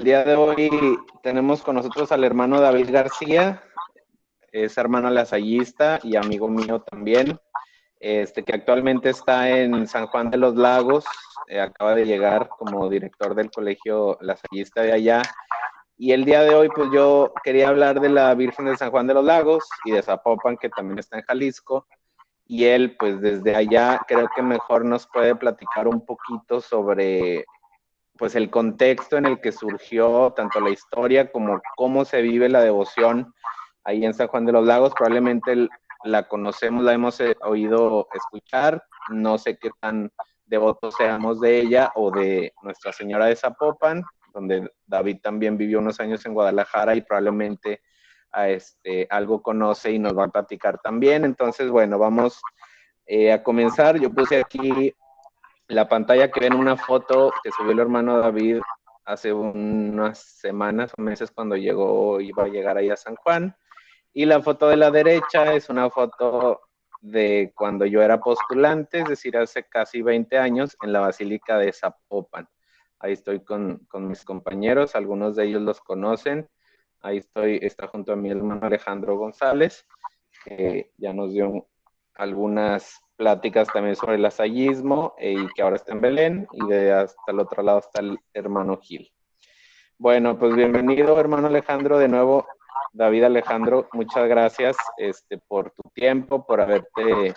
El día de hoy tenemos con nosotros al hermano David García, es hermano lasallista y amigo mío también, que actualmente está en San Juan de los Lagos, acaba de llegar como director del colegio lasallista de allá. Y el día de hoy, pues yo quería hablar de la Virgen de San Juan de los Lagos y de Zapopan, que también está en Jalisco. Y él, pues desde allá, creo que mejor nos puede platicar un poquito sobre pues el contexto en el que surgió tanto la historia como cómo se vive la devoción ahí en San Juan de los Lagos. Probablemente la conocemos, la hemos oído escuchar, no sé qué tan devotos seamos de ella o de Nuestra Señora de Zapopan, donde David también vivió unos años en Guadalajara y probablemente algo conoce y nos va a platicar también. Entonces, bueno, vamos a comenzar. Yo puse aquí la pantalla que ven una foto que subió el hermano David hace unas semanas o meses cuando iba a llegar ahí a San Juan. Y la foto de la derecha es una foto de cuando yo era postulante, es decir, hace casi 20 años, en la Basílica de Zapopan. Ahí estoy con mis compañeros, algunos de ellos los conocen. Ahí está junto a mi hermano Alejandro González, que ya nos dio algunas pláticas también sobre el lasallismo y que ahora está en Belén, y hasta el otro lado está el hermano Gil. Bueno, pues bienvenido, hermano Alejandro, de nuevo. David Alejandro, muchas gracias por tu tiempo, por haberte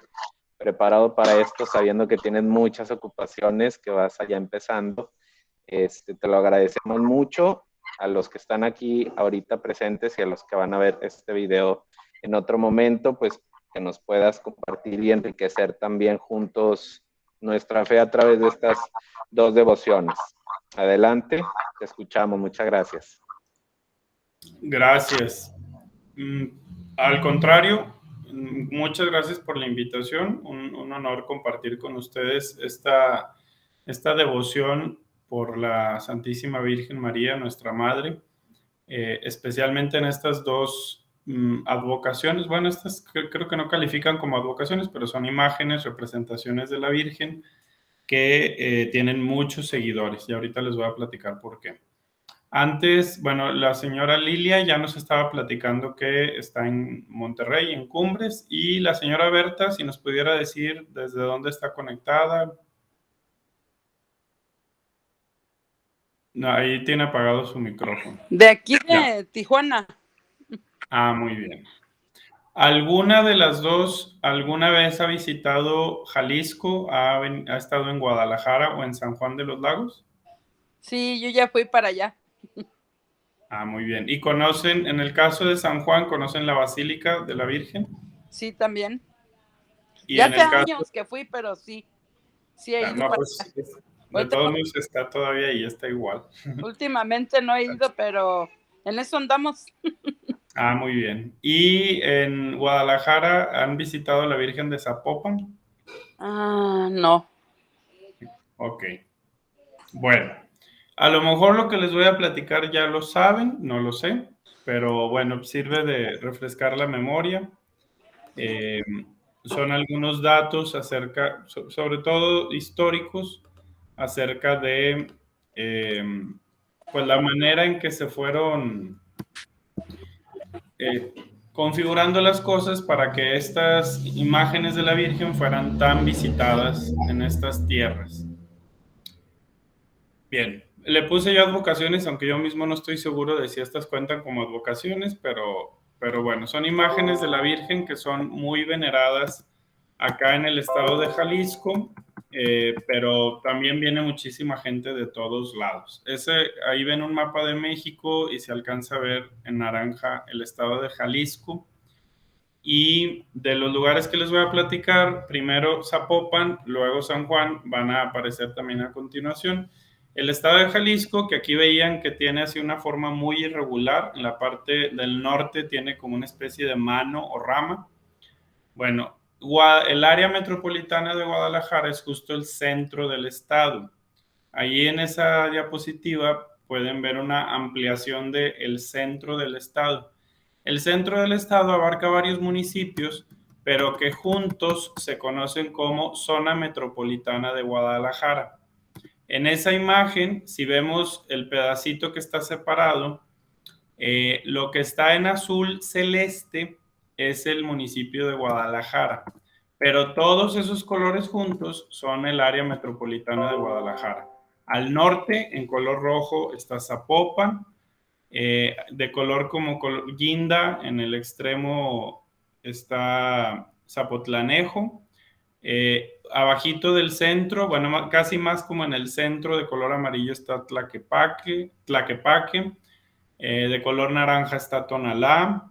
preparado para esto, sabiendo que tienes muchas ocupaciones, que vas allá empezando. Te lo agradecemos mucho a los que están aquí ahorita presentes y a los que van a ver este video en otro momento, pues que nos puedas compartir y enriquecer también juntos nuestra fe a través de estas dos devociones. Adelante, te escuchamos, muchas gracias. Gracias. Al contrario, muchas gracias por la invitación. Un honor compartir con ustedes esta devoción por la Santísima Virgen María, nuestra Madre, especialmente en estas dos advocaciones. Bueno, estas creo que no califican como advocaciones, pero son imágenes, representaciones de la Virgen que tienen muchos seguidores, y ahorita les voy a platicar por qué. Antes, bueno, la señora Lilia ya nos estaba platicando que está en Monterrey, en Cumbres, y la señora Berta, si nos pudiera decir desde dónde está conectada. No, ahí tiene apagado su micrófono. De aquí de Ya. Tijuana. Ah, muy bien. ¿Alguna de las dos alguna vez ha visitado Jalisco? ¿Ha estado en Guadalajara o en San Juan de los Lagos? Sí, yo ya fui para allá. Ah, muy bien. ¿Y conocen, en el caso de San Juan, conocen la Basílica de la Virgen? Sí, también. Y Ya en hace el caso... años que fui, pero sí he ido No, para pues allá. de Ahorita todos modos está todavía ahí, está igual. últimamente no he ido, pero en eso andamos. Ah, muy bien. ¿Y en Guadalajara han visitado la Virgen de Zapopan? Ah, no. Ok. Bueno, a lo mejor lo que les voy a platicar ya lo saben, no lo sé, pero bueno, sirve de refrescar la memoria. Son algunos datos acerca, sobre todo históricos, acerca de pues la manera en que se fueron configurando las cosas para que estas imágenes de la Virgen fueran tan visitadas en estas tierras. Bien, le puse yo advocaciones, aunque yo mismo no estoy seguro de si estas cuentan como advocaciones, pero bueno, son imágenes de la Virgen que son muy veneradas acá en el estado de Jalisco, pero también viene muchísima gente de todos lados. Ahí ven un mapa de México y se alcanza a ver en naranja el estado de Jalisco. Y de los lugares que les voy a platicar, primero Zapopan, luego San Juan, van a aparecer también a continuación. El estado de Jalisco, que aquí veían que tiene así una forma muy irregular, en la parte del norte tiene como una especie de mano o rama. Bueno, el área metropolitana de Guadalajara es justo el centro del estado. Ahí en esa diapositiva pueden ver una ampliación del centro del estado. El centro del estado abarca varios municipios, pero que juntos se conocen como Zona Metropolitana de Guadalajara. En esa imagen, si vemos el pedacito que está separado, lo que está en azul celeste es el municipio de Guadalajara, pero todos esos colores juntos son el área metropolitana de Guadalajara. Al norte, en color rojo, está Zapopan, de color como guinda, en el extremo está Zapotlanejo, abajito del centro, bueno, casi más como en el centro de color amarillo está Tlaquepaque, de color naranja está Tonalá,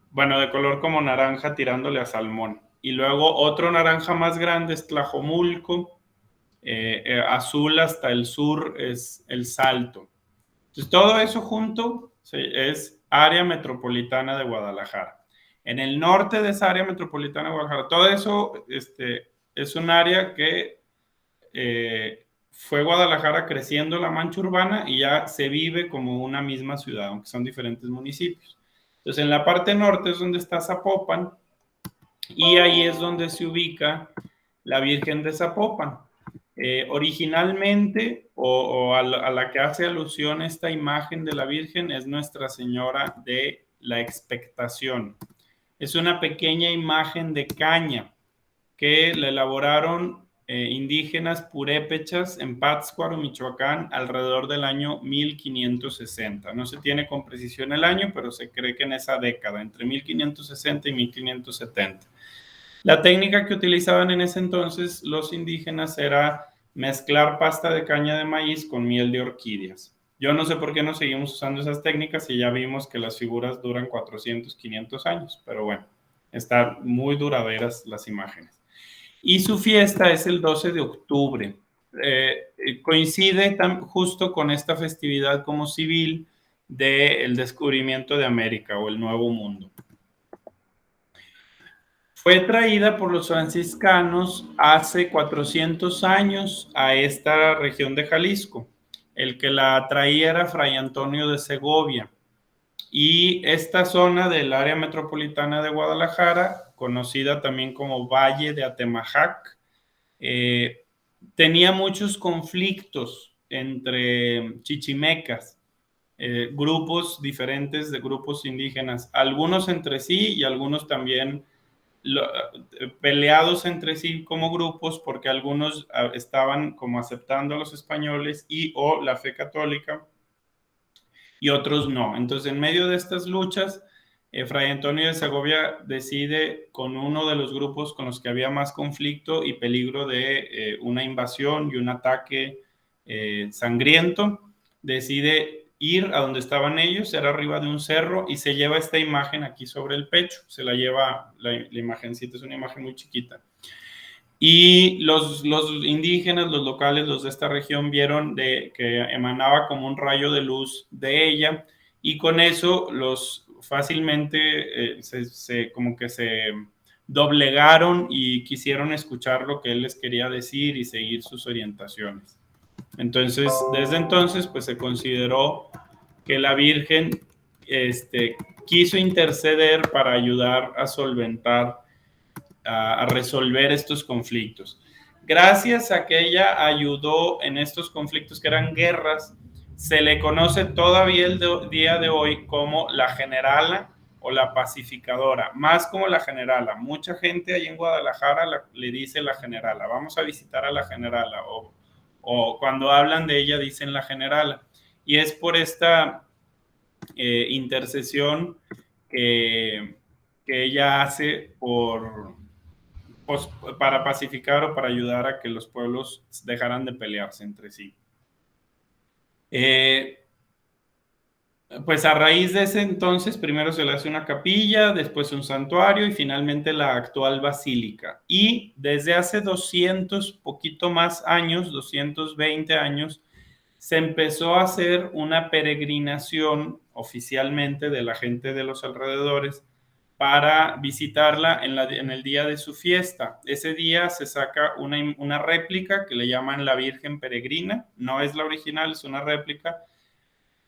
bueno, de color como naranja tirándole a salmón. Y luego otro naranja más grande es Tlajomulco, azul hasta el sur es el Salto. Entonces, todo eso junto es área metropolitana de Guadalajara. En el norte de esa área metropolitana de Guadalajara, todo eso es un área que fue Guadalajara creciendo la mancha urbana y ya se vive como una misma ciudad, aunque son diferentes municipios. Entonces, en la parte norte es donde está Zapopan y ahí es donde se ubica la Virgen de Zapopan. Originalmente, a la que hace alusión esta imagen de la Virgen, es Nuestra Señora de la Expectación. Es una pequeña imagen de caña que la elaboraron indígenas purépechas en Pátzcuaro, Michoacán, alrededor del año 1560. No se tiene con precisión el año, pero se cree que en esa década, entre 1560 y 1570. La técnica que utilizaban en ese entonces los indígenas era mezclar pasta de caña de maíz con miel de orquídeas. Yo no sé por qué no seguimos usando esas técnicas y ya vimos que las figuras duran 400, 500 años, pero bueno, están muy duraderas las imágenes. Y su fiesta es el 12 de octubre. Coincide justo con esta festividad como civil del descubrimiento de América o el Nuevo Mundo. Fue traída por los franciscanos hace 400 años a esta región de Jalisco. El que la traía era Fray Antonio de Segovia. Y esta zona del área metropolitana de Guadalajara, conocida también como Valle de Atemajac, tenía muchos conflictos entre chichimecas, grupos diferentes de grupos indígenas, algunos entre sí y algunos también peleados entre sí como grupos porque algunos estaban como aceptando a los españoles o la fe católica y otros no. Entonces, en medio de estas luchas, Fray Antonio de Segovia decide con uno de los grupos con los que había más conflicto y peligro de una invasión y un ataque sangriento, decide ir a donde estaban ellos, era arriba de un cerro, y se lleva esta imagen aquí sobre el pecho, se la lleva, la imagencita es una imagen muy chiquita. Y los indígenas, los locales, los de esta región, vieron que emanaba como un rayo de luz de ella, y con eso los fácilmente como que se doblegaron y quisieron escuchar lo que él les quería decir y seguir sus orientaciones. Entonces, desde entonces, pues se consideró que la Virgen quiso interceder para ayudar a solventar, a resolver estos conflictos. Gracias a que ella ayudó en estos conflictos que eran guerras, se le conoce todavía el día de hoy como la generala o la pacificadora, más como la generala. Mucha gente ahí en Guadalajara le dice la generala, vamos a visitar a la generala, o cuando hablan de ella dicen la generala. Y es por esta intercesión que ella hace para pacificar o para ayudar a que los pueblos dejaran de pelearse entre sí. Pues a raíz de ese entonces, primero se le hace una capilla, después un santuario y finalmente la actual basílica. Y desde hace 200, poquito más años, 220 años, se empezó a hacer una peregrinación oficialmente de la gente de los alrededores para visitarla en el día de su fiesta. Ese día se saca una réplica que le llaman la Virgen Peregrina, no es la original, es una réplica,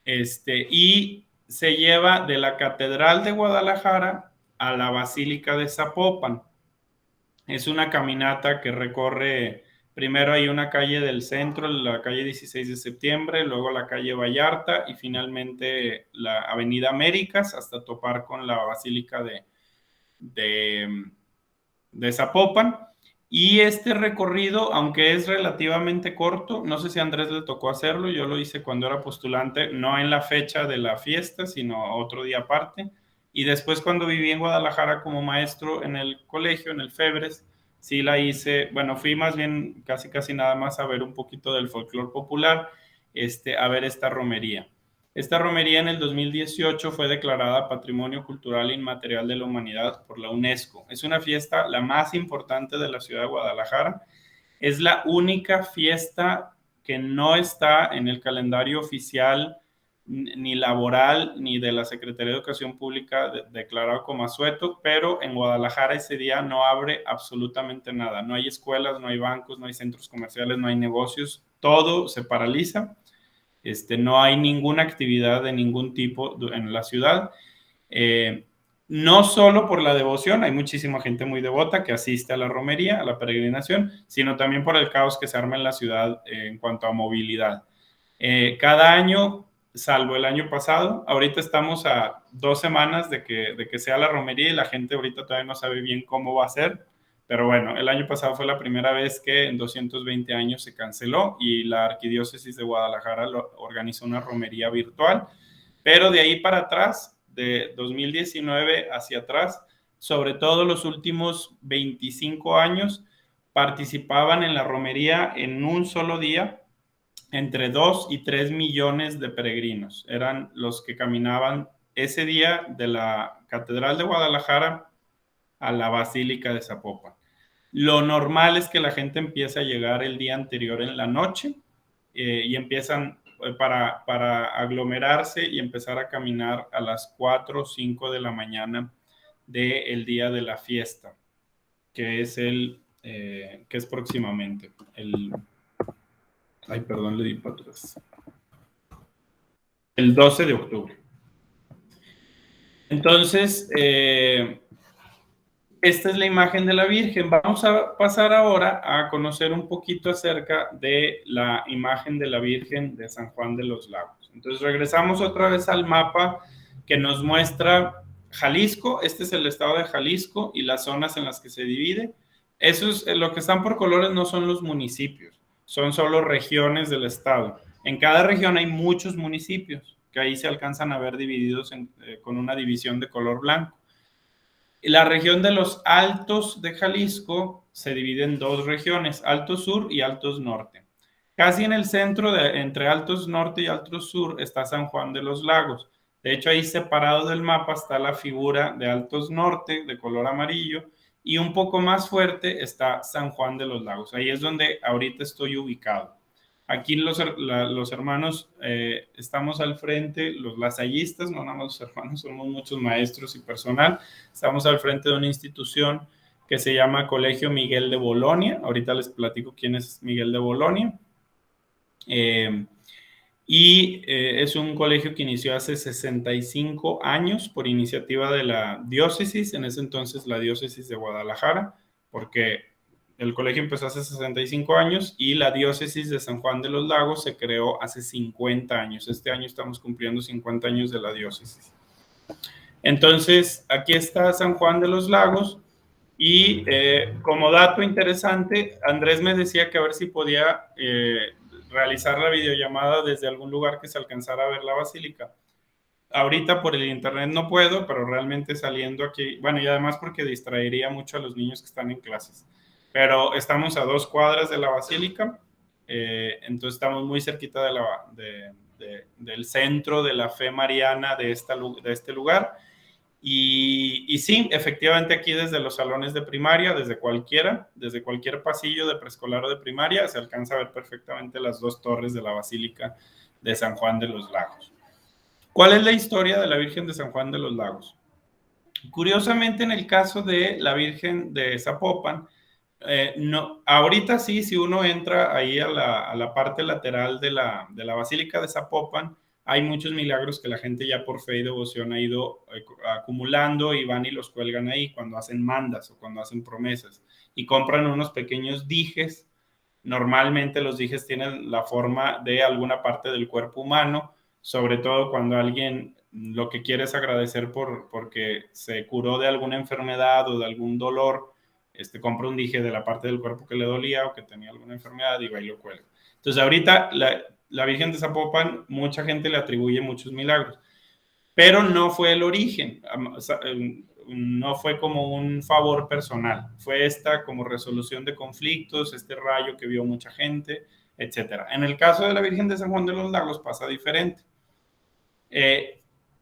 y se lleva de la Catedral de Guadalajara a la Basílica de Zapopan. Es una caminata que recorre Primero hay una calle del centro, la calle 16 de septiembre, luego la calle Vallarta y finalmente la avenida Américas hasta topar con la Basílica de, de Zapopan. Y este recorrido, aunque es relativamente corto, no sé si a Andrés le tocó hacerlo, yo lo hice cuando era postulante, no en la fecha de la fiesta, sino otro día aparte. Y después cuando viví en Guadalajara como maestro en el colegio, en el Febres, sí la hice, bueno, fui más bien casi nada más a ver un poquito del folclore popular, a ver esta romería. Esta romería en el 2018 fue declarada Patrimonio Cultural Inmaterial de la Humanidad por la UNESCO. Es una fiesta la más importante de la ciudad de Guadalajara. Es la única fiesta que no está en el calendario oficial ni laboral ni de la Secretaría de Educación Pública declarado como asueto, pero en Guadalajara ese día no abre absolutamente nada. No hay escuelas, no hay bancos, no hay centros comerciales, no hay negocios. Todo se paraliza. No hay ninguna actividad de ningún tipo en la ciudad. No solo por la devoción, hay muchísima gente muy devota que asiste a la romería, a la peregrinación, sino también por el caos que se arma en la ciudad en cuanto a movilidad. Cada año, salvo el año pasado, ahorita estamos a 2 semanas de que sea la romería y la gente ahorita todavía no sabe bien cómo va a ser, pero bueno, el año pasado fue la primera vez que en 220 años se canceló y la Arquidiócesis de Guadalajara organizó una romería virtual, pero de ahí para atrás, de 2019 hacia atrás, sobre todo los últimos 25 años, participaban en la romería en un solo día entre 2 y 3 millones de peregrinos. Eran los que caminaban ese día de la Catedral de Guadalajara a la Basílica de Zapopan. Lo normal es que la gente empiece a llegar el día anterior en la noche y empiezan para aglomerarse y empezar a caminar a las 4 o 5 de la mañana del día de la fiesta, que es que es próximamente ay, perdón, le di para atrás. El 12 de octubre. Entonces, esta es la imagen de la Virgen. Vamos a pasar ahora a conocer un poquito acerca de la imagen de la Virgen de San Juan de los Lagos. Entonces, regresamos otra vez al mapa que nos muestra Jalisco. Este es el estado de Jalisco y las zonas en las que se divide. Eso es lo que están por colores, no son los municipios, son solo regiones del estado. En cada región hay muchos municipios que ahí se alcanzan a ver divididos con una división de color blanco. La región de los Altos de Jalisco se divide en 2 regiones, Altos Sur y Altos Norte. Casi en el centro, entre Altos Norte y Altos Sur, está San Juan de los Lagos. De hecho, ahí separado del mapa está la figura de Altos Norte, de color amarillo, y un poco más fuerte está San Juan de los Lagos. Ahí es donde ahorita estoy ubicado. Aquí los hermanos estamos al frente, los lasallistas, no nada más los hermanos, somos muchos maestros y personal. Estamos al frente de una institución que se llama Colegio Miguel de Bolonia. Ahorita les platico quién es Miguel de Bolonia. Es un colegio que inició hace 65 años por iniciativa de la diócesis, en ese entonces la diócesis de Guadalajara, porque el colegio empezó hace 65 años y la diócesis de San Juan de los Lagos se creó hace 50 años. Este año estamos cumpliendo 50 años de la diócesis. Entonces, aquí está San Juan de los Lagos y como dato interesante, Andrés me decía que a ver si podía realizar la videollamada desde algún lugar que se alcanzara a ver la basílica. Ahorita por el internet no puedo, pero realmente saliendo aquí, bueno, y además porque distraería mucho a los niños que están en clases. Pero estamos a 2 cuadras de la basílica, entonces estamos muy cerquita del centro de la fe mariana de este lugar. Y sí, efectivamente aquí desde los salones de primaria, desde cualquier pasillo de preescolar o de primaria, se alcanza a ver perfectamente las 2 torres de la Basílica de San Juan de los Lagos. ¿Cuál es la historia de la Virgen de San Juan de los Lagos? Curiosamente, en el caso de la Virgen de Zapopan, no, ahorita sí, si uno entra ahí a la parte lateral de la Basílica de Zapopan, hay muchos milagros que la gente ya por fe y devoción ha ido acumulando y van y los cuelgan ahí cuando hacen mandas o cuando hacen promesas y compran unos pequeños dijes Normalmente los dijes tienen la forma de alguna parte del cuerpo humano, sobre todo cuando alguien lo que quiere es agradecer porque se curó de alguna enfermedad o de algún dolor, compra un dije de la parte del cuerpo que le dolía o que tenía alguna enfermedad y va y lo cuelga. Entonces ahorita la Virgen de Zapopan, mucha gente le atribuye muchos milagros, pero no fue el origen, no fue como un favor personal, fue esta como resolución de conflictos, este rayo que vio mucha gente, etc. En el caso de la Virgen de San Juan de los Lagos pasa diferente.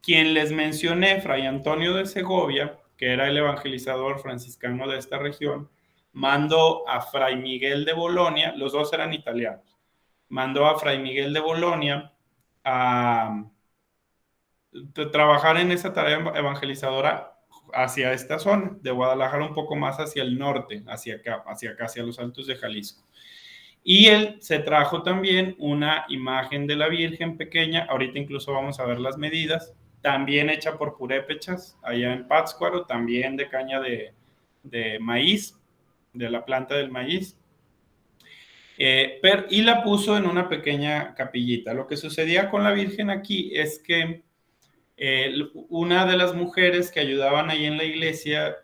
Quien les mencioné, Fray Antonio de Segovia, que era el evangelizador franciscano de esta región, mandó a Fray Miguel de Bolonia, los dos eran italianos, mandó a Fray Miguel de Bolonia a trabajar en esa tarea evangelizadora hacia esta zona, de Guadalajara un poco más hacia el norte, hacia acá, hacia los Altos de Jalisco. Y él se trajo también una imagen de la Virgen pequeña, ahorita incluso vamos a ver las medidas, también hecha por purépechas, allá en Pátzcuaro, también de caña de maíz, de la planta del maíz. Y la puso en una pequeña capillita. Lo que sucedía con la Virgen aquí es que una de las mujeres que ayudaban ahí en la iglesia,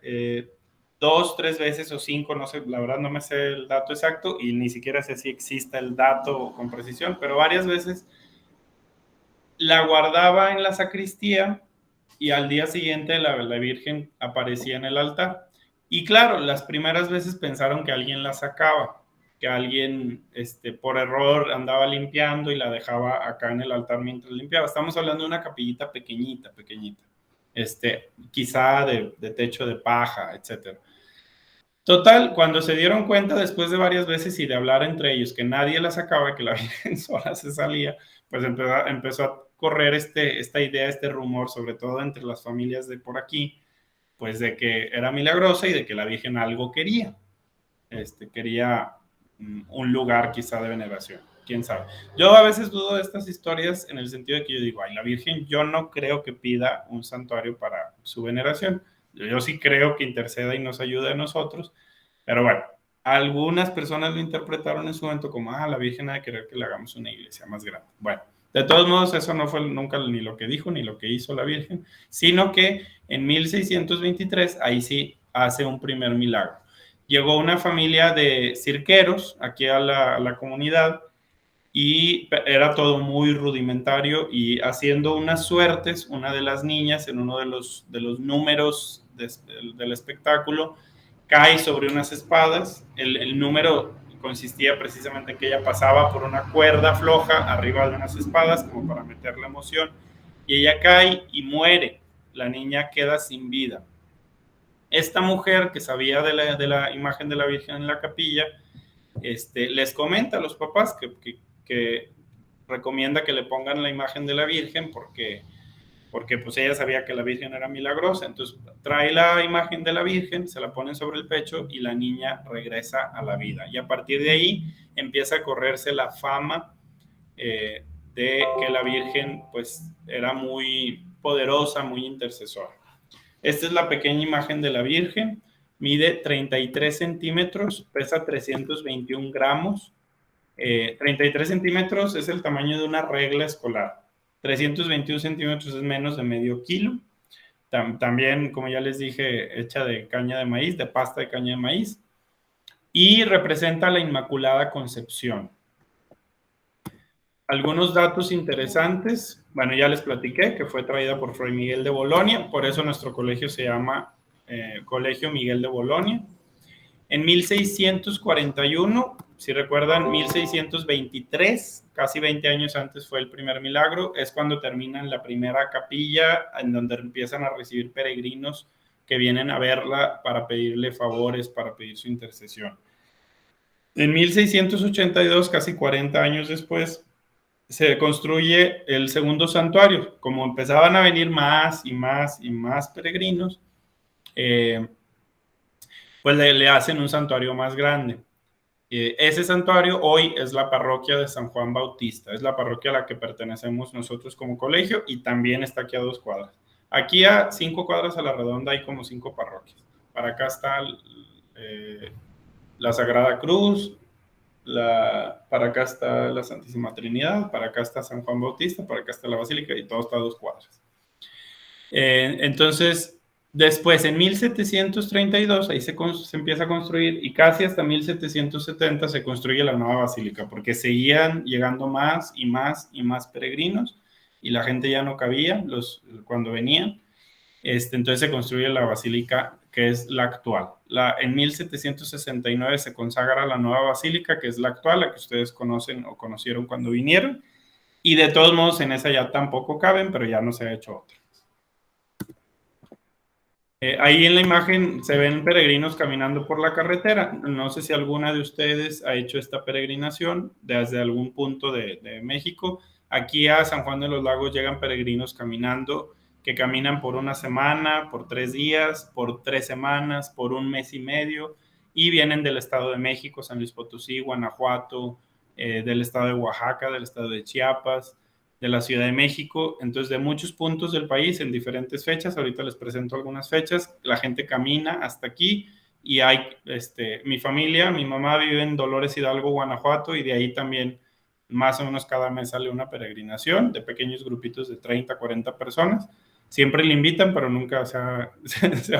2, 3 veces o 5, no sé, la verdad no me sé el dato exacto y ni siquiera sé si existe el dato con precisión, pero varias veces la guardaba en la sacristía y al día siguiente la Virgen aparecía en el altar. Y claro, las primeras veces pensaron que alguien la sacaba, que alguien por error andaba limpiando y la dejaba acá en el altar mientras limpiaba. Estamos hablando de una capillita pequeñita, quizá de techo de paja, etc. Total, cuando se dieron cuenta después de varias veces y de hablar entre ellos que nadie la sacaba, que la Virgen sola se salía, pues empezó a correr esta idea, este rumor, sobre todo entre las familias de por aquí, pues de que era milagrosa y de que la Virgen algo quería. Quería un lugar quizá de veneración, quién sabe. Yo a veces dudo de estas historias en el sentido de que yo digo, ay, la Virgen yo no creo que pida un santuario para su veneración. Yo sí creo que interceda y nos ayude a nosotros, pero bueno, algunas personas lo interpretaron en su momento como, la Virgen ha de querer que le hagamos una iglesia más grande. Bueno, de todos modos, eso no fue nunca ni lo que dijo ni lo que hizo la Virgen, sino que en 1623, ahí sí hace un primer milagro. Llegó una familia de cirqueros aquí a la comunidad y era todo muy rudimentario y haciendo unas suertes, una de las niñas en uno de los números del espectáculo cae sobre unas espadas. El número consistía precisamente en que ella pasaba por una cuerda floja arriba de unas espadas como para meter la emoción y ella cae y muere. La niña queda sin vida. Esta mujer que sabía de la imagen de la Virgen en la capilla, les comenta a los papás que recomienda que le pongan la imagen de la Virgen porque pues ella sabía que la Virgen era milagrosa. Entonces trae la imagen de la Virgen, se la ponen sobre el pecho y la niña regresa a la vida. Y a partir de ahí empieza a correrse la fama de que la Virgen pues era muy poderosa, muy intercesora. Esta es la pequeña imagen de la Virgen, mide 33 centímetros, pesa 321 gramos. 33 centímetros es el tamaño de una regla escolar. 321 centímetros es menos de medio kilo. También, como ya les dije, hecha de caña de maíz, de pasta de caña de maíz. Y representa la Inmaculada Concepción. Algunos datos interesantes, bueno, ya les platiqué que fue traída por Fray Miguel de Bolonia, por eso nuestro colegio se llama Colegio Miguel de Bolonia. En 1641, si recuerdan, 1623, casi 20 años antes fue el primer milagro, es cuando terminan la primera capilla, en donde empiezan a recibir peregrinos que vienen a verla para pedirle favores, para pedir su intercesión. En 1682, casi 40 años después, se construye el segundo santuario. Como empezaban a venir más y más y más peregrinos, pues le hacen un santuario más grande. Ese santuario hoy es la parroquia de San Juan Bautista, es la parroquia a la que pertenecemos nosotros como colegio y también está aquí a 2 cuadras. Aquí a 5 cuadras a la redonda hay como 5 parroquias. Para acá está la Sagrada Cruz, para acá está la Santísima Trinidad, para acá está San Juan Bautista, para acá está la Basílica y todo está a 2 cuadras. Entonces, después en 1732 ahí se empieza a construir y casi hasta 1770 se construye la nueva basílica porque seguían llegando más y más y más peregrinos y la gente ya no cabía cuando venían. Entonces se construye la basílica que es la actual. En 1769 se consagra la nueva basílica que es la actual, la que ustedes conocen o conocieron cuando vinieron. Y de todos modos en esa ya tampoco caben, pero ya no se ha hecho otra. Ahí en la imagen se ven peregrinos caminando por la carretera. No sé si alguna de ustedes ha hecho esta peregrinación desde algún punto de México. Aquí a San Juan de los Lagos llegan peregrinos caminando, que caminan por una semana, por 3 días, por 3 semanas, por un mes y medio, y vienen del Estado de México, San Luis Potosí, Guanajuato, del Estado de Oaxaca, del Estado de Chiapas, de la Ciudad de México, entonces de muchos puntos del país en diferentes fechas, ahorita les presento algunas fechas, la gente camina hasta aquí y hay, mi familia, mi mamá vive en Dolores Hidalgo, Guanajuato, y de ahí también más o menos cada mes sale una peregrinación de pequeños grupitos de 30, 40 personas, siempre le invitan, pero nunca se ha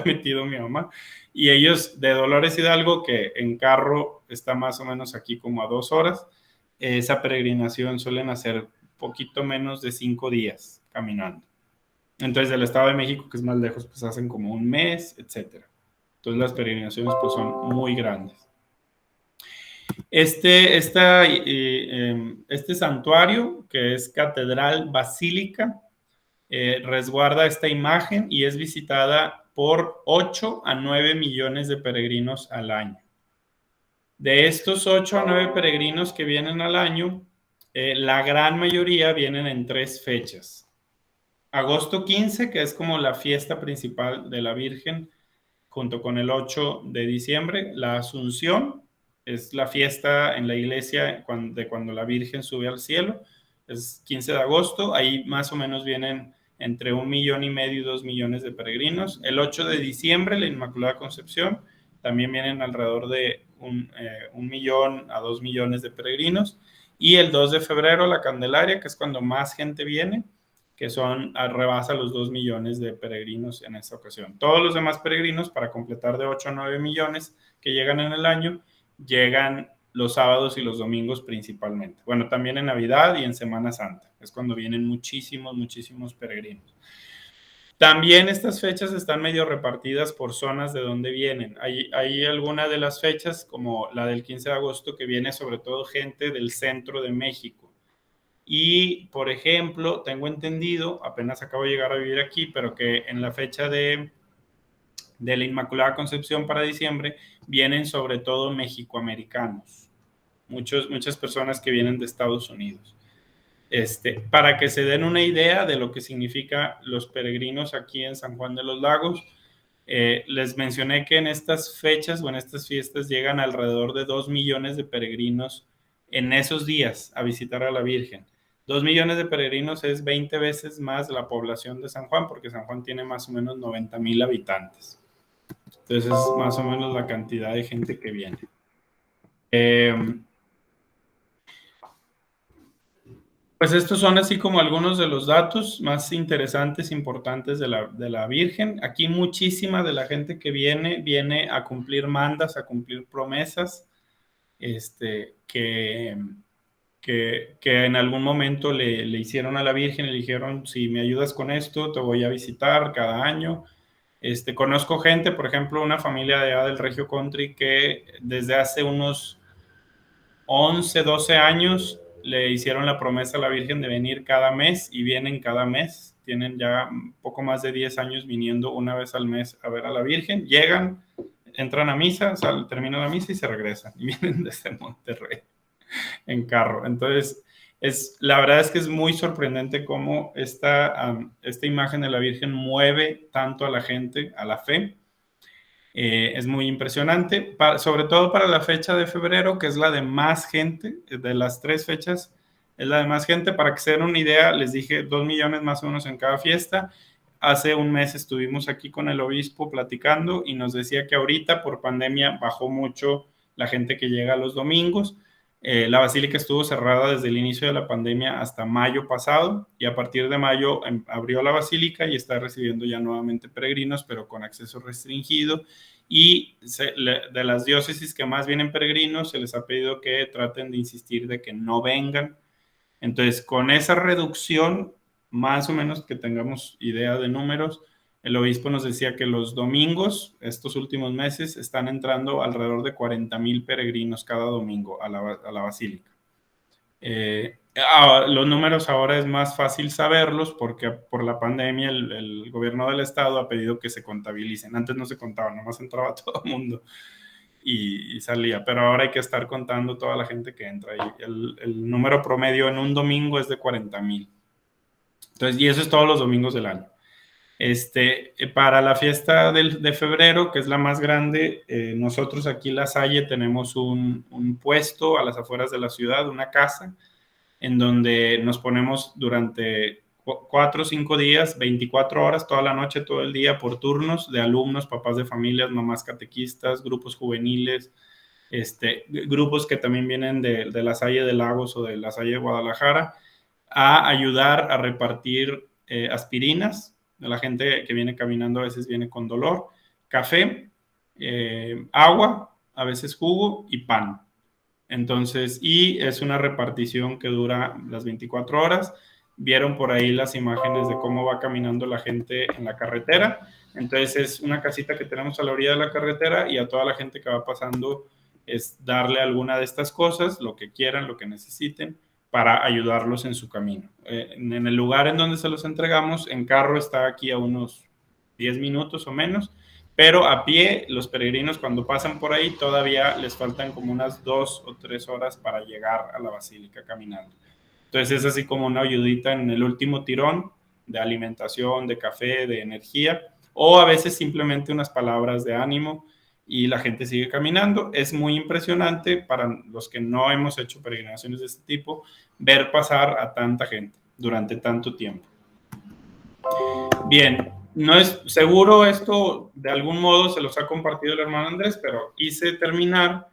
metido mi mamá, y ellos de Dolores Hidalgo, que en carro está más o menos aquí como a 2 horas, esa peregrinación suelen hacer poquito menos de 5 días caminando. Entonces, del Estado de México, que es más lejos, pues hacen como un mes, etcétera. Entonces, las peregrinaciones pues son muy grandes. Este santuario, que es Catedral Basílica, resguarda esta imagen y es visitada por 8 a 9 millones de peregrinos al año. De estos 8 a 9 peregrinos que vienen al año, la gran mayoría vienen en 3 fechas. Agosto 15, que es como la fiesta principal de la Virgen, junto con el 8 de diciembre. La Asunción es la fiesta en la iglesia de cuando la Virgen sube al cielo. Es 15 de agosto. Ahí más o menos vienen entre 1,5 millones y 2 millones de peregrinos. El 8 de diciembre, la Inmaculada Concepción, también vienen alrededor de 1 millón a 2 millones de peregrinos. Y el 2 de febrero, la Candelaria, que es cuando más gente viene, que rebasa los 2 millones de peregrinos en esta ocasión. Todos los demás peregrinos, para completar de 8 a 9 millones que llegan en el año, llegan los sábados y los domingos principalmente. Bueno, también en Navidad y en Semana Santa. Es cuando vienen muchísimos, muchísimos peregrinos. También estas fechas están medio repartidas por zonas de donde vienen. Hay algunas de las fechas, como la del 15 de agosto, que viene sobre todo gente del centro de México. Y, por ejemplo, tengo entendido, apenas acabo de llegar a vivir aquí, pero que en la fecha de la Inmaculada Concepción para diciembre vienen sobre todo mexicoamericanos. Muchas personas que vienen de Estados Unidos. Para que se den una idea de lo que significa los peregrinos aquí en San Juan de los Lagos, les mencioné que en estas fechas o en estas fiestas llegan alrededor de 2 millones de peregrinos en esos días a visitar a la Virgen. 2 millones de peregrinos es 20 veces más la población de San Juan, porque San Juan tiene más o menos 90,000 habitantes. Entonces es más o menos la cantidad de gente que viene. Pues estos son así como algunos de los datos más interesantes, importantes de la Virgen. Aquí muchísima de la gente que viene a cumplir mandas, a cumplir promesas, que en algún momento le hicieron a la Virgen, le dijeron, si me ayudas con esto, te voy a visitar cada año. Conozco gente, por ejemplo, una familia de allá del Regio Country que desde hace unos 11, 12 años le hicieron la promesa a la Virgen de venir cada mes y vienen cada mes. Tienen ya un poco más de 10 años viniendo una vez al mes a ver a la Virgen. Llegan, entran a misa, terminan la misa y se regresan. Y vienen desde Monterrey en carro. Entonces, la verdad es que es muy sorprendente cómo esta imagen de la Virgen mueve tanto a la gente, a la fe. Es muy impresionante, sobre todo para la fecha de febrero, que es la de más gente, de las 3 fechas, es la de más gente. Para que se den una idea, les dije 2 millones más o menos en cada fiesta. Hace un mes estuvimos aquí con el obispo platicando y nos decía que ahorita por pandemia bajó mucho la gente que llega los domingos, La basílica estuvo cerrada desde el inicio de la pandemia hasta mayo pasado, y a partir de mayo abrió la basílica y está recibiendo ya nuevamente peregrinos, pero con acceso restringido. Y de las diócesis que más vienen peregrinos, se les ha pedido que traten de insistir de que no vengan. Entonces, con esa reducción, más o menos que tengamos idea de números, el obispo nos decía que los domingos, estos últimos meses, están entrando alrededor de 40,000 peregrinos cada domingo a la basílica. Los números ahora es más fácil saberlos porque por la pandemia el gobierno del estado ha pedido que se contabilicen. Antes no se contaban, nomás entraba todo el mundo y salía, pero ahora hay que estar contando toda la gente que entra, y el número promedio en un domingo es de 40,000. Entonces, y eso es todos los domingos del año. Para la fiesta de febrero, que es la más grande, nosotros aquí en La Salle tenemos un puesto a las afueras de la ciudad, una casa, en donde nos ponemos durante 4 o 5 días, 24 horas, toda la noche, todo el día, por turnos de alumnos, papás de familias, mamás catequistas, grupos juveniles, grupos que también vienen de La Salle de Lagos o de La Salle de Guadalajara, a ayudar a repartir aspirinas. La gente que viene caminando a veces viene con dolor, café, agua, a veces jugo y pan. Entonces, y es una repartición que dura las 24 horas. Vieron por ahí las imágenes de cómo va caminando la gente en la carretera. Entonces, es una casita que tenemos a la orilla de la carretera, y a toda la gente que va pasando es darle alguna de estas cosas, lo que quieran, lo que necesiten, para ayudarlos en su camino. En el lugar en donde se los entregamos, en carro está aquí a unos 10 minutos o menos, pero a pie, los peregrinos cuando pasan por ahí todavía les faltan como unas 2 o 3 horas para llegar a la basílica caminando. Entonces es así como una ayudita en el último tirón de alimentación, de café, de energía, o a veces simplemente unas palabras de ánimo, y la gente sigue caminando. Es muy impresionante para los que no hemos hecho peregrinaciones de este tipo, ver pasar a tanta gente durante tanto tiempo. Bien, no es seguro esto, de algún modo se los ha compartido el hermano Andrés, pero quise terminar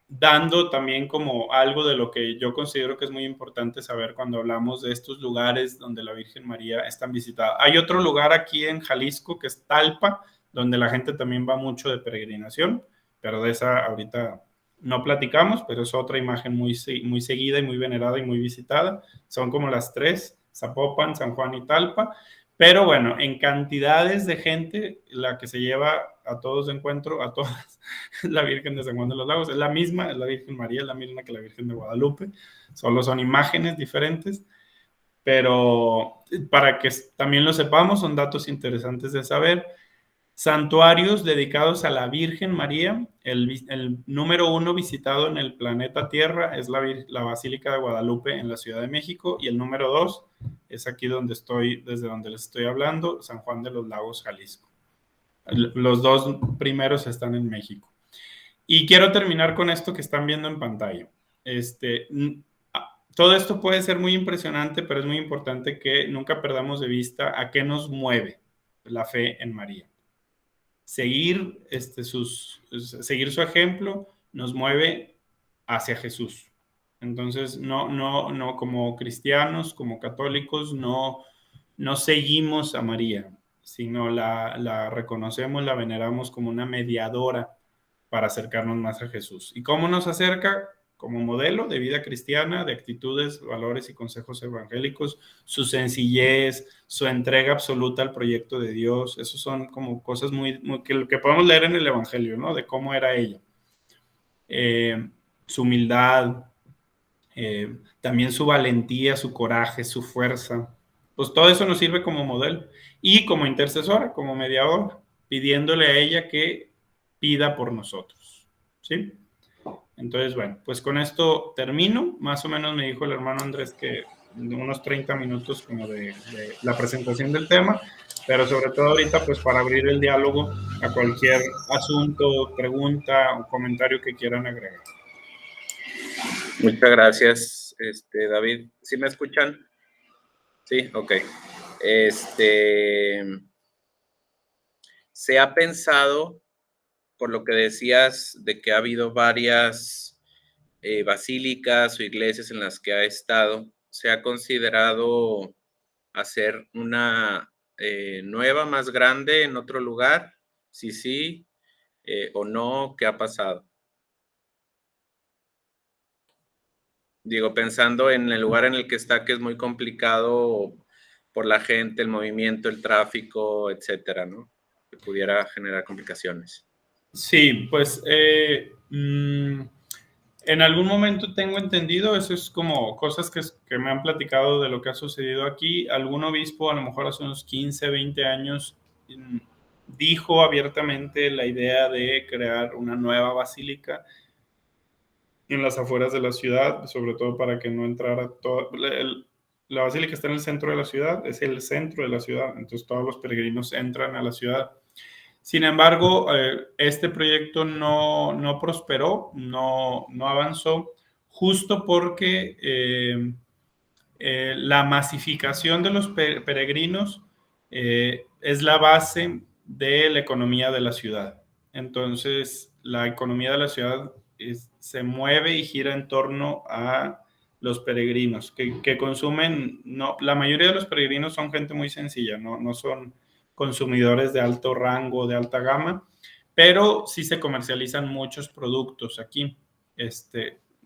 dando también como algo de lo que yo considero que es muy importante saber cuando hablamos de estos lugares donde la Virgen María es tan visitada. Hay otro lugar aquí en Jalisco que es Talpa, donde la gente también va mucho de peregrinación, pero de esa ahorita no platicamos, pero es otra imagen muy seguida y muy venerada y muy visitada. Son como las tres: Zapopan, San Juan y Talpa. Pero bueno, en cantidades de gente, la que se lleva a todos de encuentro, a todas, es la Virgen de San Juan de los Lagos. Es la misma, es la Virgen María, es la misma que la Virgen de Guadalupe. Solo son imágenes diferentes. Pero para que también lo sepamos, son datos interesantes de saber. Santuarios dedicados a la Virgen María. El número 1 visitado en el planeta Tierra es la Basílica de Guadalupe en la Ciudad de México, y el número 2 es aquí donde estoy, desde donde les estoy hablando, San Juan de los Lagos, Jalisco. Los dos primeros están en México. Y quiero terminar con esto que están viendo en pantalla. Todo esto puede ser muy impresionante, pero es muy importante que nunca perdamos de vista a qué nos mueve la fe en María. Seguir su ejemplo nos mueve hacia Jesús. Entonces, no como cristianos, como católicos, no seguimos a María, sino la reconocemos, la veneramos como una mediadora para acercarnos más a Jesús. ¿Y cómo nos acerca? Como modelo de vida cristiana, de actitudes, valores y consejos evangélicos, su sencillez, su entrega absoluta al proyecto de Dios. Esos son como cosas muy que podemos leer en el Evangelio, ¿no? De cómo era ella. Su humildad, también su valentía, su coraje, su fuerza. Pues todo eso nos sirve como modelo. Y como intercesora, como mediador, pidiéndole a ella que pida por nosotros. ¿Sí? Entonces, bueno, pues con esto termino. Más o menos me dijo el hermano Andrés que unos 30 minutos como de la presentación del tema, pero sobre todo ahorita pues para abrir el diálogo a cualquier asunto, pregunta o comentario que quieran agregar. Muchas gracias, David. ¿Sí me escuchan? Sí, ok. Se ha pensado, por lo que decías, de que ha habido varias basílicas o iglesias en las que ha estado, ¿se ha considerado hacer una nueva, más grande en otro lugar? Sí, sí, o no, ¿qué ha pasado? Digo, pensando en el lugar en el que está, que es muy complicado por la gente, el movimiento, el tráfico, etcétera, ¿no? Que pudiera generar complicaciones. Sí, pues en algún momento tengo entendido, eso es como cosas que me han platicado de lo que ha sucedido aquí. Algún obispo, a lo mejor hace unos 15, 20 años, dijo abiertamente la idea de crear una nueva basílica en las afueras de la ciudad, sobre todo para que no entrara todo. La basílica está en el centro de la ciudad, es el centro de la ciudad, entonces todos los peregrinos entran a la ciudad. Sin embargo, este proyecto no prosperó, no avanzó, justo porque la masificación de los peregrinos es la base de la economía de la ciudad. Entonces, la economía de la ciudad se mueve y gira en torno a los peregrinos que consumen. No, la mayoría de los peregrinos son gente muy sencilla, no son consumidores de alto rango, de alta gama, pero sí se comercializan muchos productos aquí.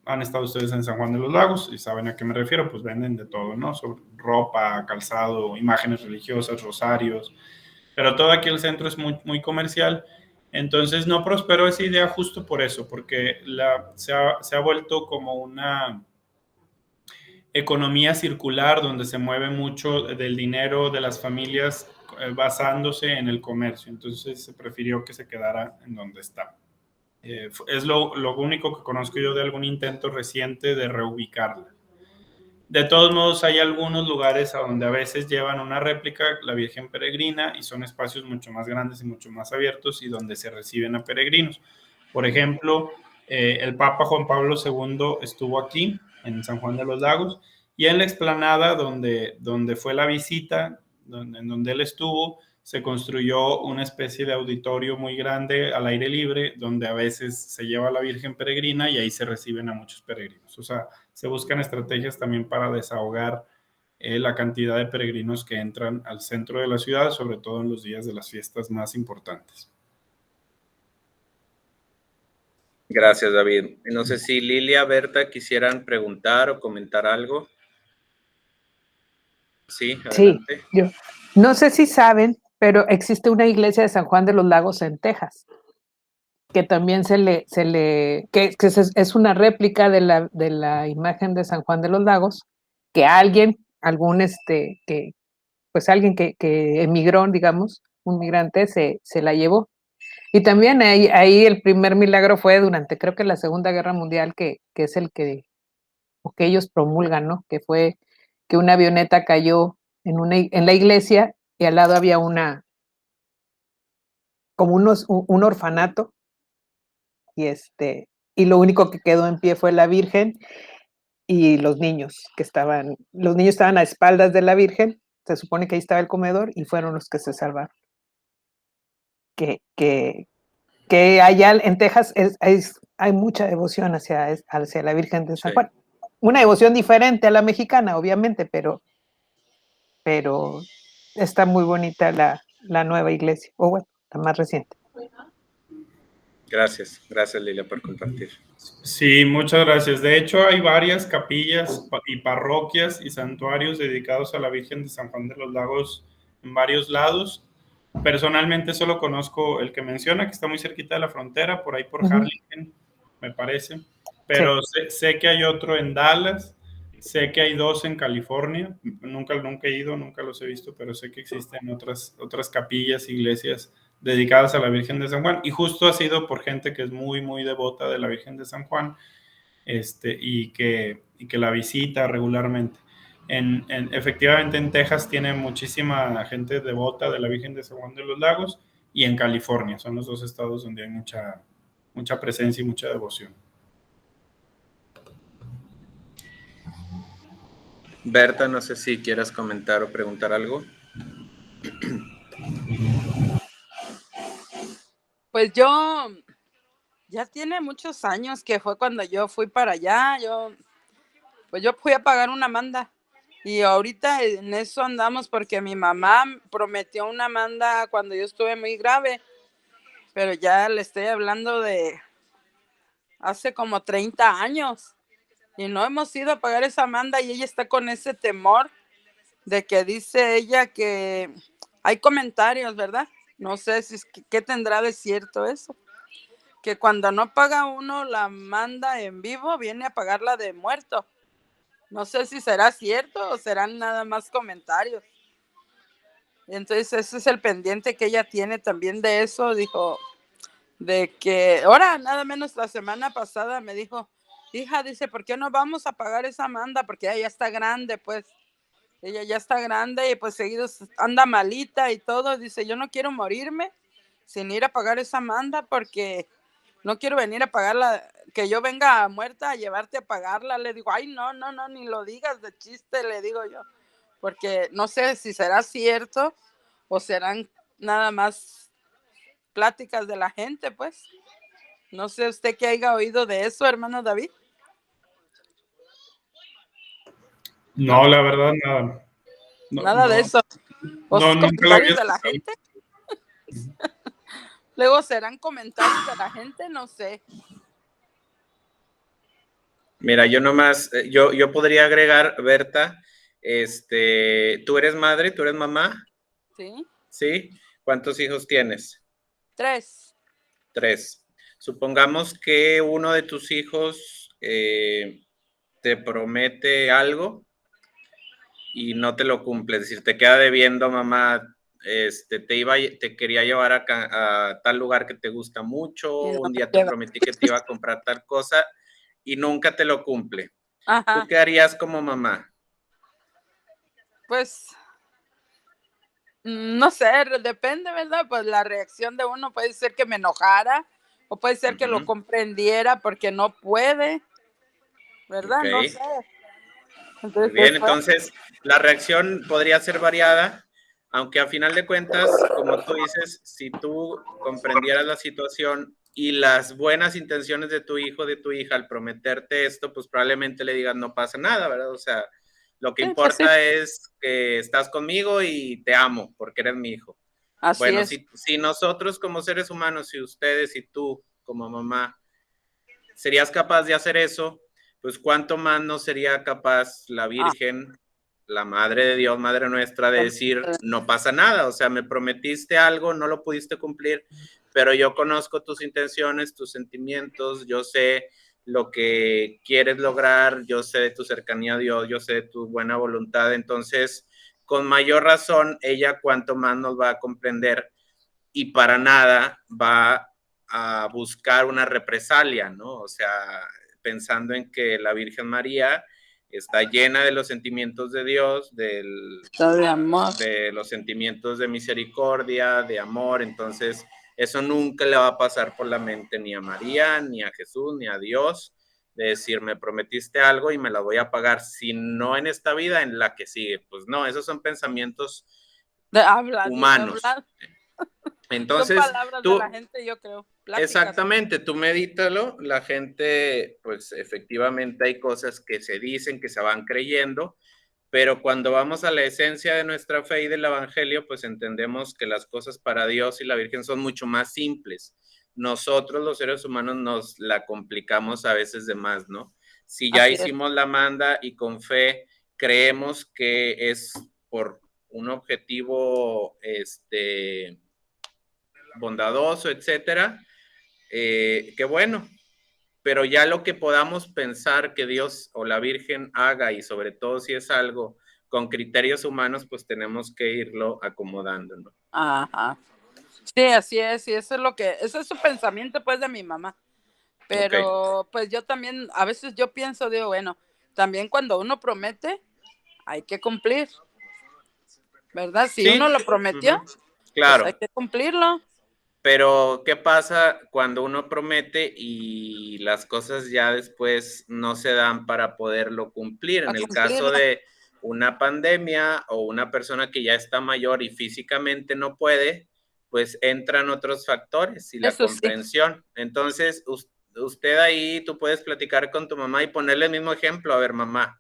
Han estado ustedes en San Juan de los Lagos y saben a qué me refiero, pues venden de todo, ¿no? Sobre ropa, calzado, imágenes religiosas, rosarios, pero todo aquí el centro es muy comercial. Entonces no prosperó esa idea justo por eso, porque se ha vuelto como una economía circular donde se mueve mucho del dinero de las familias basándose en el comercio. Entonces se prefirió que se quedara en donde está. Es lo único que conozco yo de algún intento reciente de reubicarla. De todos modos, hay algunos lugares a donde a veces llevan una réplica, la Virgen Peregrina, y son espacios mucho más grandes y mucho más abiertos y donde se reciben a peregrinos. Por ejemplo, el Papa Juan Pablo II estuvo aquí, en San Juan de los Lagos, y en la explanada donde fue la visita, en donde él estuvo, se construyó una especie de auditorio muy grande al aire libre, donde a veces se lleva a la Virgen Peregrina y ahí se reciben a muchos peregrinos. O sea, se buscan estrategias también para desahogar la cantidad de peregrinos que entran al centro de la ciudad, sobre todo en los días de las fiestas más importantes. Gracias, David. No sé si Lilia, Berta quisieran preguntar o comentar algo. Sí, adelante. Sí, yo no sé si saben, pero existe una iglesia de San Juan de los Lagos en Texas, que también es una réplica de la imagen de San Juan de los Lagos, que alguien que emigró, digamos, un migrante, se la llevó. Y también ahí el primer milagro fue durante, creo que la Segunda Guerra Mundial, que es el que ellos promulgan, ¿no? Que fue que una avioneta cayó en la iglesia y al lado había como un orfanato y lo único que quedó en pie fue la Virgen y los niños estaban a espaldas de la Virgen, se supone que ahí estaba el comedor y fueron los que se salvaron. Que allá en Texas hay mucha devoción hacia la Virgen de San Juan. Una devoción diferente a la mexicana, obviamente, pero está muy bonita la nueva iglesia, o bueno, la más reciente. Gracias Lilia por compartir. Sí, muchas gracias. De hecho, hay varias capillas y parroquias y santuarios dedicados a la Virgen de San Juan de los Lagos en varios lados. Personalmente solo conozco el que menciona, que está muy cerquita de la frontera, por ahí por Harlingen, me parece. Pero sí. sé que hay otro en Dallas, sé que hay dos en California. Nunca he ido, nunca los he visto, pero sé que existen otras capillas, iglesias dedicadas a la Virgen de San Juan, y justo ha sido por gente que es muy devota de la Virgen de San Juan, y que la visita regularmente. Efectivamente en Texas tiene muchísima gente devota de la Virgen de San Juan de los Lagos, y en California, son los dos estados donde hay mucha presencia y mucha devoción. Berta, no sé si quieras comentar o preguntar algo. Pues yo Ya tiene muchos años que fue cuando yo fui para allá. Pues yo fui a pagar una manda. Y ahorita en eso andamos porque mi mamá prometió una manda cuando yo estuve muy grave. Pero ya le estoy hablando de hace como 30 años. Y no hemos ido a pagar esa manda y ella está con ese temor de que dice ella que hay comentarios, ¿verdad? No sé si qué tendrá de cierto eso. Que cuando no paga uno la manda en vivo, viene a pagarla de muerto. No sé si será cierto o serán nada más comentarios. Entonces ese es el pendiente que ella tiene también de eso. Dijo, de que, ahora nada menos la semana pasada me dijo, hija, dice, ¿por qué no vamos a pagar esa manda? Porque ella ya está grande, pues. Ella ya está grande y pues seguido anda malita y todo. Dice, yo no quiero morirme sin ir a pagar esa manda porque no quiero venir a pagarla, que yo venga muerta a llevarte a pagarla. Le digo, ay, no, no, no, ni lo digas de chiste, le digo yo. Porque no sé si será cierto o serán nada más pláticas de la gente, pues. No sé usted qué haya oído de eso, hermano David. No, la verdad, nada. No, Nada de eso. ¿O no, son nunca lo había comentarios de la escuchado. gente? Luego serán comentarios de la gente, no sé. Mira, yo nomás, yo podría agregar, Berta, ¿tú eres madre? ¿Tú eres mamá? Sí. ¿Sí? ¿Cuántos hijos tienes? 3. 3. Supongamos que uno de tus hijos te promete algo y no te lo cumple, es decir, te queda debiendo, mamá, te quería llevar a tal lugar que te gusta mucho, Y no un me día te lleva. prometí que te iba a comprar tal cosa y nunca te lo cumple. Ajá. ¿Tú qué harías como mamá? Pues no sé, depende, ¿verdad? Pues la reacción de uno puede ser que me enojara o puede ser que lo comprendiera porque no puede, ¿verdad? Ok, No sé. muy Entonces bien. eso es. Entonces, la reacción podría ser variada, aunque a final de cuentas, como tú dices, si tú comprendieras la situación y las buenas intenciones de tu hijo, de tu hija, al prometerte esto, pues probablemente le digas no pasa nada, ¿verdad? O sea, lo que Sí, pues sí, importa es que estás conmigo y te amo porque eres mi hijo. así Bueno, es. si nosotros como seres humanos, si ustedes y tú como mamá, serías capaz de hacer eso, pues cuánto más no sería capaz la Ah, Virgen, la Madre de Dios, Madre nuestra, de decir, no pasa nada, o sea, me prometiste algo, no lo pudiste cumplir, pero yo conozco tus intenciones, tus sentimientos, yo sé lo que quieres lograr, yo sé de tu cercanía a Dios, yo sé de tu buena voluntad, entonces, con mayor razón, ella cuánto más nos va a comprender y para nada va a buscar una represalia, ¿no? O sea, pensando en que la Virgen María está llena de los sentimientos de Dios, de amor. de los sentimientos de misericordia, de amor, entonces eso nunca le va a pasar por la mente ni a María, ni a Jesús, ni a Dios, de decir, me prometiste algo y me la voy a pagar, si no en esta vida, en la que sigue. Pues no, esos son pensamientos humanos. Son Entonces, palabras de la tú, gente, yo creo. Pláticas. exactamente, tú medítalo, la gente, pues efectivamente hay cosas que se dicen, que se van creyendo, pero cuando vamos a la esencia de nuestra fe y del Evangelio, pues entendemos que las cosas para Dios y la Virgen son mucho más simples. Nosotros los seres humanos nos la complicamos a veces de más, ¿no? Si ya Así es. hicimos la manda y con fe creemos que es por un objetivo, bondadoso, etcétera, qué bueno, pero ya lo que podamos pensar que Dios o la Virgen haga y sobre todo si es algo con criterios humanos, pues tenemos que irlo acomodando, ¿no? Ajá. Sí, así es, y eso es lo que, ese es su pensamiento pues de mi mamá. Ok. Pero pues yo también, a veces yo pienso, digo, bueno, también cuando uno promete, hay que cumplir, ¿verdad? Si uno Sí, lo prometió, pues hay claro. que cumplirlo. Pero, ¿qué pasa cuando uno promete y las cosas ya después no se dan para poderlo cumplir? En A el caso cumplirlo. de una pandemia o una persona que ya está mayor y físicamente no puede, pues entran otros factores y la Eso sí. comprensión. Entonces, usted ahí, tú puedes platicar con tu mamá y ponerle el mismo ejemplo. A ver, mamá,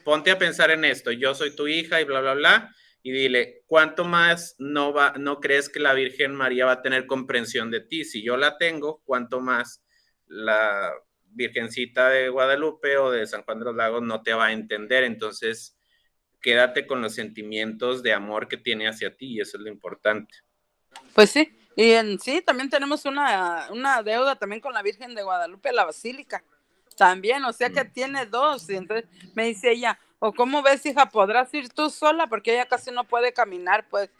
ponte a pensar en esto. Yo soy tu hija y bla, bla, bla. Y dile, ¿cuánto más no crees que la Virgen María va a tener comprensión de ti? Si yo la tengo, ¿cuánto más la Virgencita de Guadalupe o de San Juan de los Lagos no te va a entender? Entonces, quédate con los sentimientos de amor que tiene hacia ti y eso es lo importante. Pues sí, y sí, también tenemos una deuda también con la Virgen de Guadalupe, la Basílica. También, o sea que tiene dos. Y entonces me dice ella, ¿o cómo ves, hija? ¿Podrás ir tú sola? Porque ella casi no puede caminar, pues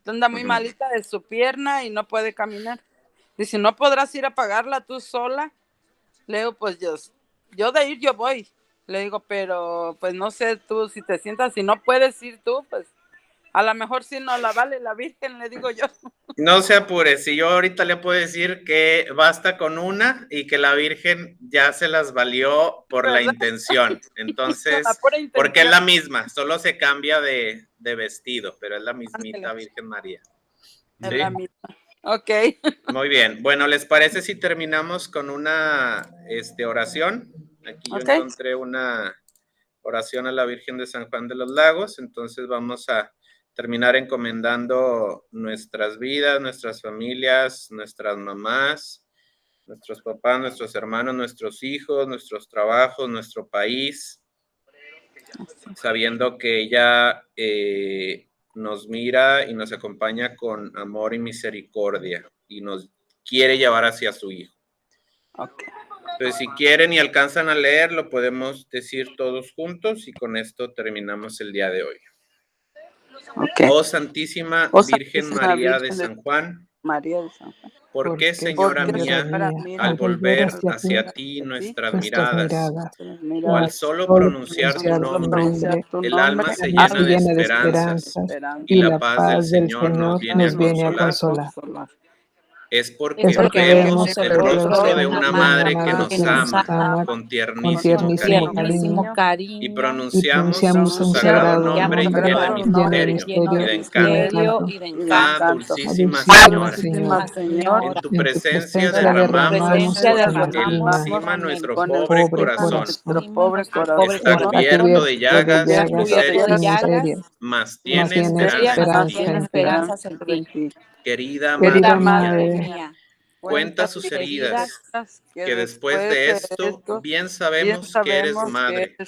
anda muy malita de su pierna y no puede caminar. Dice, ¿no podrás ir a pagarla tú sola? Le digo, pues yo de ir yo voy. Le digo, pero pues no sé tú si te sientas, si no puedes ir tú, pues a lo mejor sí no la vale la Virgen, le digo yo. No se apure, si yo ahorita le puedo decir que basta con una y que la Virgen ya se las valió por la intención. Entonces, porque es la misma, solo se cambia de vestido, pero es la mismita Virgen María. Es la misma. Ok. Muy bien. Bueno, ¿les parece si terminamos con una oración? Aquí yo encontré una oración a la Virgen de San Juan de los Lagos, entonces vamos a terminar encomendando nuestras vidas, nuestras familias, nuestras mamás, nuestros papás, nuestros hermanos, nuestros hijos, nuestros trabajos, nuestro país, sabiendo que ella nos mira y nos acompaña con amor y misericordia y nos quiere llevar hacia su Hijo. Okay. Entonces, si quieren y alcanzan a leer, lo podemos decir todos juntos y con esto terminamos el día de hoy. Okay. Oh Santísima Virgen María de San Juan, ¿por qué, Señora mía, al volver hacia ti nuestras miradas, o al solo pronunciar tu nombre, el alma se llena de esperanzas y la paz del Señor nos viene a consolar? Es porque vemos el rostro de una madre que nos ama con tiernísimo cariño y pronunciamos su sagrado nombre lleno de misterio y de encanto. Ah, dulcísima Señora, en tu presencia derramamos encima nuestro pobre corazón. Está cubierto de llagas y miserias, mas tiene esperanza en ti. Querida Madre mía, cuenta sus heridas, que después de esto bien sabemos que eres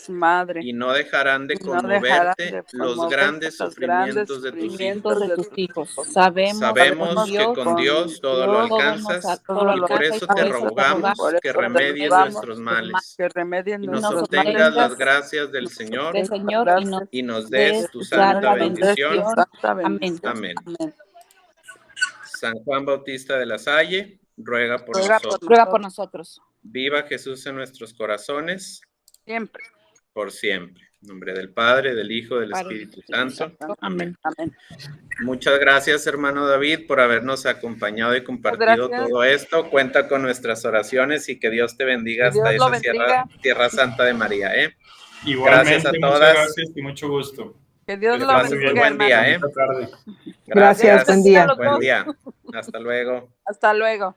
madre, y no dejarán de conmoverte los grandes sufrimientos de tus hijos. Sabemos que con Dios todo lo alcanzas, y por eso te rogamos que remedies nuestros males, y nos obtengas las gracias del Señor, y nos des tu santa bendición. Amén. San Juan Bautista de la Salle, ruega por nosotros. Viva Jesús en nuestros corazones. Siempre. Por siempre. En nombre del Padre, del Hijo, del Espíritu Santo. Amén. Muchas gracias, hermano David, por habernos acompañado y compartido todo esto. Cuenta con nuestras oraciones y que Dios te bendiga hasta esa tierra santa de María. Igualmente, gracias a todas. Muchas gracias y mucho gusto. Que Dios lo bendiga. Muy buen día, Gracias, buen día. Buen día. Hasta luego. Hasta luego.